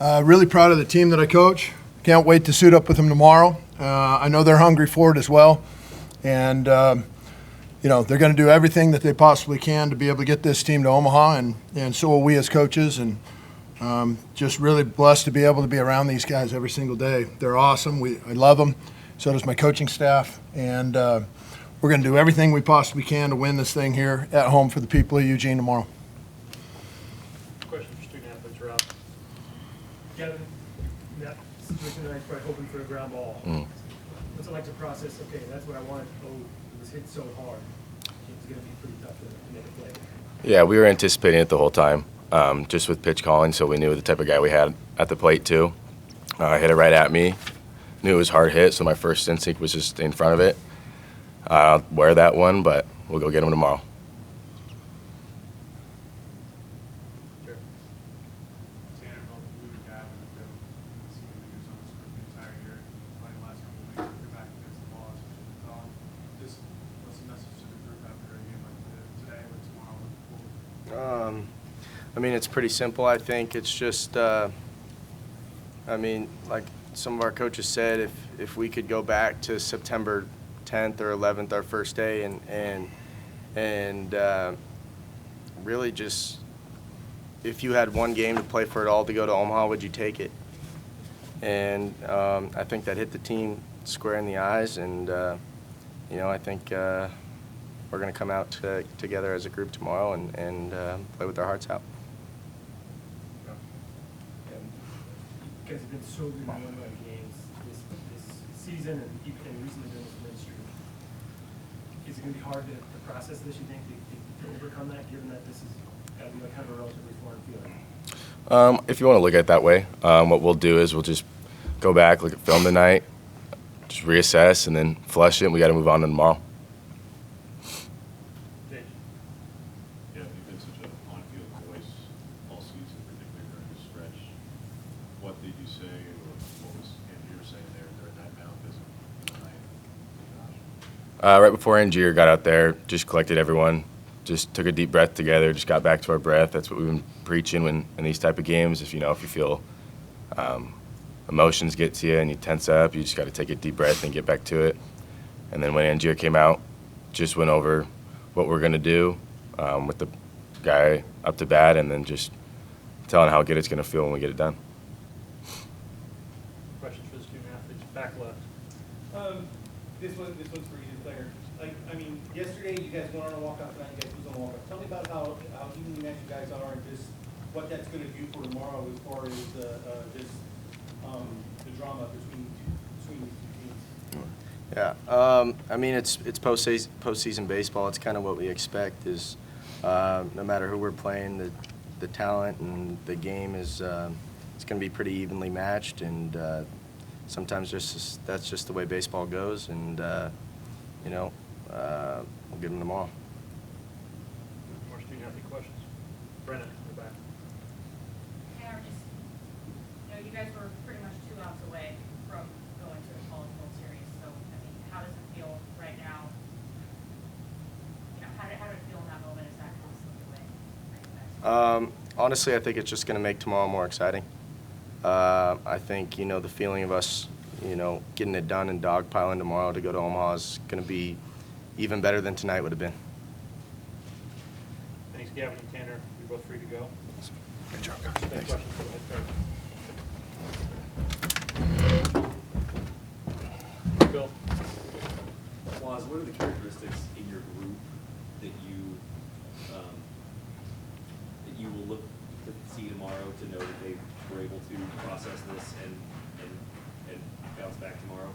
Really proud of the team that I coach. Can't wait to suit up with them tomorrow. I know they're hungry for it as well. And, they're going to do everything that they possibly can to be able to get this team to Omaha, and so will we as coaches. And just really blessed to be able to be around these guys every single day. They're awesome. I love them. So does my coaching staff. And we're going to do everything we possibly can to win this thing here at home for the people of Eugene tomorrow. Question for student athletes, Rob. Gavin, that situation tonight, probably hoping for a ground ball. What's it like to process, okay, that's what I wanted. Oh, it was hit so hard. It's going to be pretty tough to make a play. Yeah, we were anticipating it the whole time, just with pitch calling, so we knew the type of guy we had at the plate, too. Hit it right at me. Knew it was hard hit, so my first instinct was just in front of it. I'll wear that one, but we'll go get him tomorrow. It's pretty simple, I think. It's just, like some of our coaches said, if we could go back to September 10th or 11th, our first day, and really just, if you had one game to play for it all to go to Omaha, would you take it? And I think that hit the team square in the eyes, and, I think we're going to come out together as a group tomorrow and play with our hearts out. You guys have been so good in one-run games this season and recently during this win streak. Is it going to be hard to process this, you think, to overcome that, given that this is got to be kind of a relatively foreign feeling? If you want to look at it that way, what we'll do is we'll just go back, look at film tonight, just reassess, and then flush it, and we got to move on to tomorrow. What did you say, or what was Angier saying there during that mound? Right before Angier got out there, just collected everyone, just took a deep breath together, just got back to our breath. That's what we've been preaching when in these type of games. If you feel emotions get to you and you tense up, you just got to take a deep breath and get back to it. And then when Angier came out, just went over what we're going to do with the guy up to bat, and then just telling how good it's going to feel when we get it done. Questions for the student athletes? Back left. This one's for you, player. Yesterday you guys went on a walkout tonight. You guys was on a walkout. Tell me about how evenly matched you guys are, and just what that's going to do for tomorrow as far as the drama between these two teams. Yeah, it's postseason baseball. It's kind of what we expect. Is no matter who we're playing, the talent and the game is it's going to be pretty evenly matched, and sometimes that's just the way baseball goes, and we'll get them tomorrow. More student athlete questions. Brennan, in the back. You guys were pretty much 2 outs away from going to the College World Series. So, how does it feel right now? How did it feel in that moment as that kind of slipped away? Honestly, I think it's just going to make tomorrow more exciting. I think, the feeling of us, getting it done and dogpiling tomorrow to go to Omaha is going to be even better than tonight would have been. Thanks, Gavin and Tanner. You're both free to go. Good job, guys. Thanks. Questions for the head coach? Bill. Waz, what are the characteristics in your group that you will look to see tomorrow to know that they were able to process this and bounce back tomorrow?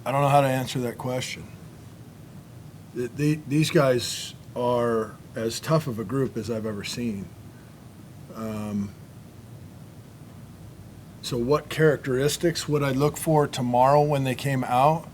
I don't know how to answer that question. These guys are as tough of a group as I've ever seen. So what characteristics would I look for tomorrow when they came out?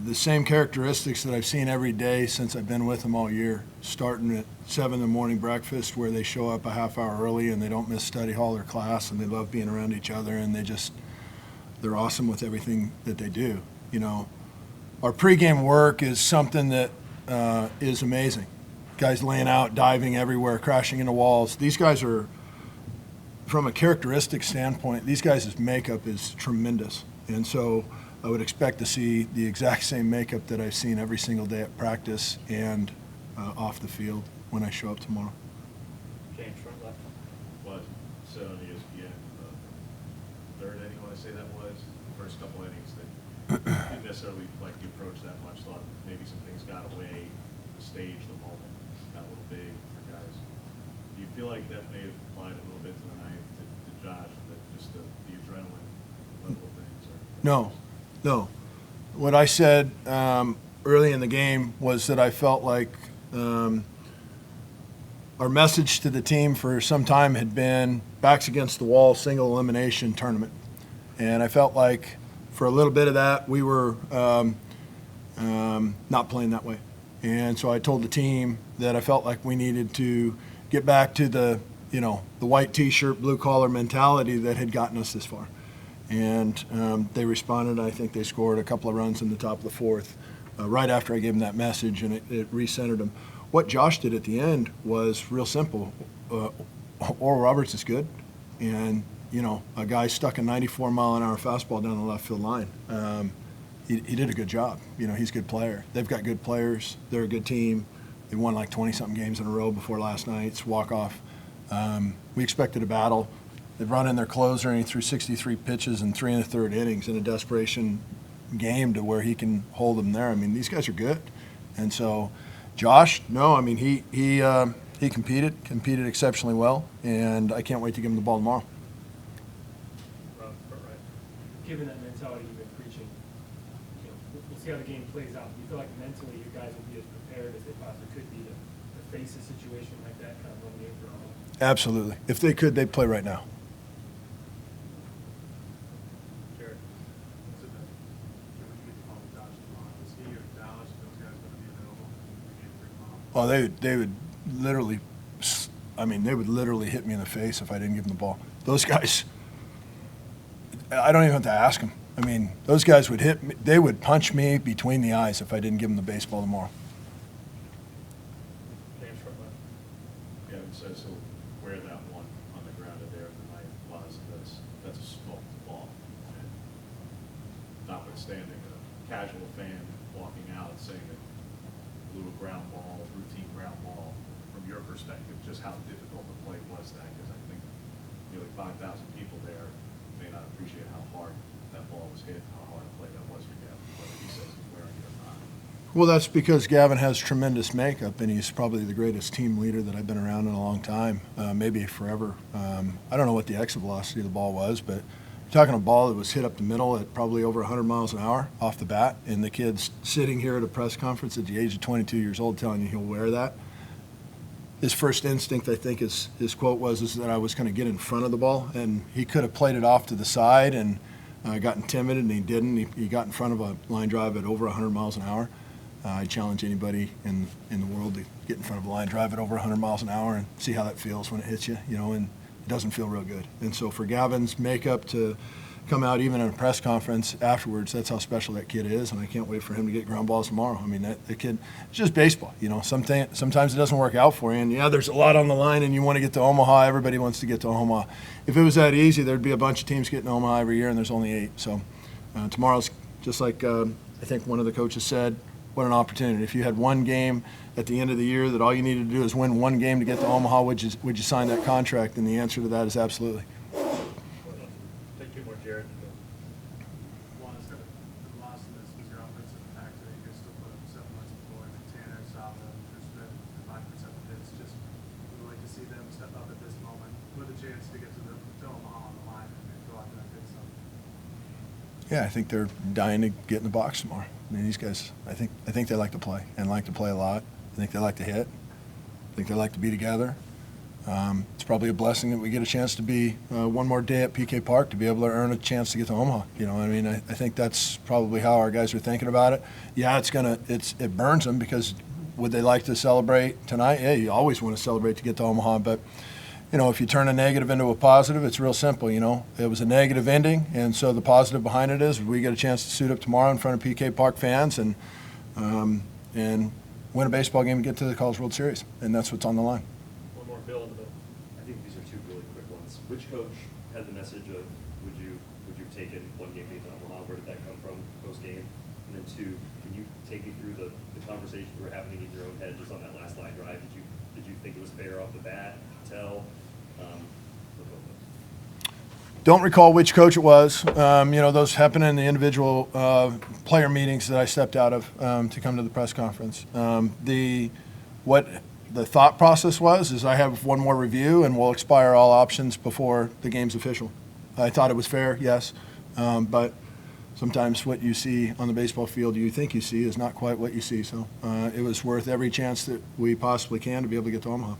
the same characteristics that I've seen every day since I've been with them all year, starting at 7 in the morning breakfast where they show up a half hour early and they don't miss study hall or class and they love being around each other and they're awesome with everything that they do. You know, our pregame work is something that is amazing. Guys laying out, diving everywhere, crashing into walls. These guys are, from a characteristic standpoint, these guys' makeup is tremendous. And so I would expect to see the exact same makeup that I've seen every single day at practice and off the field when I show up tomorrow. James, front left. Was said on ESPN, third inning, I want to say that was, the first couple innings, that didn't necessarily like the approach that much, thought maybe some things got away, the stage, the moment, got a little big for guys. Do you feel like that may have applied a little bit to the ninth, to Josh, that just the adrenaline level of things? Or No. What I said early in the game was that I felt like our message to the team for some time had been backs against the wall, single elimination tournament. And I felt like for a little bit of that, we were not playing that way. And so I told the team that I felt like we needed to get back to the white T-shirt, blue collar mentality that had gotten us this far. And they responded. I think they scored a couple of runs in the top of the fourth right after I gave them that message, and it recentered them. What Josh did at the end was real simple. Oral Roberts is good, and a guy stuck a 94-mile-an-hour fastball down the left field line. He did a good job. He's a good player. They've got good players. They're a good team. They won like 20-something games in a row before last night's walk-off. We expected a battle. They brought in their closer, and he threw 63 pitches in 3 1/3 innings in a desperation game to where he can hold them there. I mean, these guys are good. And so Josh, he competed exceptionally well, and I can't wait to give him the ball tomorrow. Right. Given that mentality you've been preaching, we'll see how the game plays out. Do you feel like mentally you guys will be as prepared as they possibly could be to face a situation like that kind of one game for all? Absolutely. If they could, they'd play right now. Jared. What's it been? When you get the call with Josh tomorrow, is he or Dallas, those guys going to be available in the game for tomorrow? Oh, they would literally hit me in the face if I didn't give them the ball. Those guys, I don't even have to ask them. I mean, those guys would hit me. They would punch me between the eyes if I didn't give them the baseball tomorrow. James, front left. Gavin says he'll wear that one on the ground of there at the ninth was. That's a smoked ball. And notwithstanding a casual fan walking out saying that blew a ground ball, routine ground ball, from your perspective, just how difficult the play was that? Because I think nearly 5,000 people there may not appreciate how hard that ball was hit, how hard a play that was for Gavin, whether he says he's wearing it or not. Well, that's because Gavin has tremendous makeup, and he's probably the greatest team leader that I've been around in a long time, maybe forever. I don't know what the exit velocity of the ball was, but you're talking a ball that was hit up the middle at probably over 100 miles an hour off the bat, and the kid's sitting here at a press conference at the age of 22 years old telling you he'll wear that. His first instinct, I think, his quote was that I was going to get in front of the ball, and he could have played it off to the side and gotten timid, and he didn't. He got in front of a line drive at over 100 miles an hour. I challenge anybody in the world to get in front of a line drive at over 100 miles an hour and see how that feels when it hits you, and it doesn't feel real good. And so for Gavin's makeup to come out even in a press conference afterwards, that's how special that kid is, and I can't wait for him to get ground balls tomorrow. I mean, that kid, it's just baseball, sometimes it doesn't work out for you, and there's a lot on the line, and you want to get to Omaha. Everybody wants to get to Omaha. If it was that easy, there'd be a bunch of teams getting to Omaha every year, and there's only 8. So tomorrow's just like I think one of the coaches said, what an opportunity. If you had one game at the end of the year that all you needed to do is win one game to get to Omaha, would you sign that contract? And the answer to that is absolutely. Take 2 more, Jared. One is that the loss of this was your offensive impact today. You guys still put up 7 runs before. Tanner, Sava, Drew Smith, 5% of hits. Just would like to see them step up at this moment with a chance to get to Omaha on the line and go out there and get something. Yeah, I think they're dying to get in the box tomorrow. I mean, these guys, I think they like to play and like to play a lot. I think they like to hit. I think they like to be together. It's probably a blessing that we get a chance to be one more day at PK Park to be able to earn a chance to get to Omaha. You know, I mean, I think that's probably how our guys are thinking about it. Yeah, it burns them because would they like to celebrate tonight? Yeah, you always want to celebrate to get to Omaha, but you know, if you turn a negative into a positive, it's real simple. You know, it was a negative ending, and so the positive behind it is we get a chance to suit up tomorrow in front of PK Park fans and win a baseball game and get to the College World Series, and that's what's on the line. One more, Bill, in the middle. I think these are two really quick ones. Which coach had the message of would you have taken one game lead to Omaha? Where did that come from post game? And then two, can you take me through the conversations that were happening in your own head just on that last line drive? Did you think it was fair off the bat? Tell. Don't recall which coach it was. You know, those happen in the individual player meetings that I stepped out of to come to the press conference. What the thought process was is I have one more review and we'll expire all options before the game's official. I thought it was fair, yes, but sometimes what you see on the baseball field you think you see is not quite what you see. So it was worth every chance that we possibly can to be able to get to Omaha.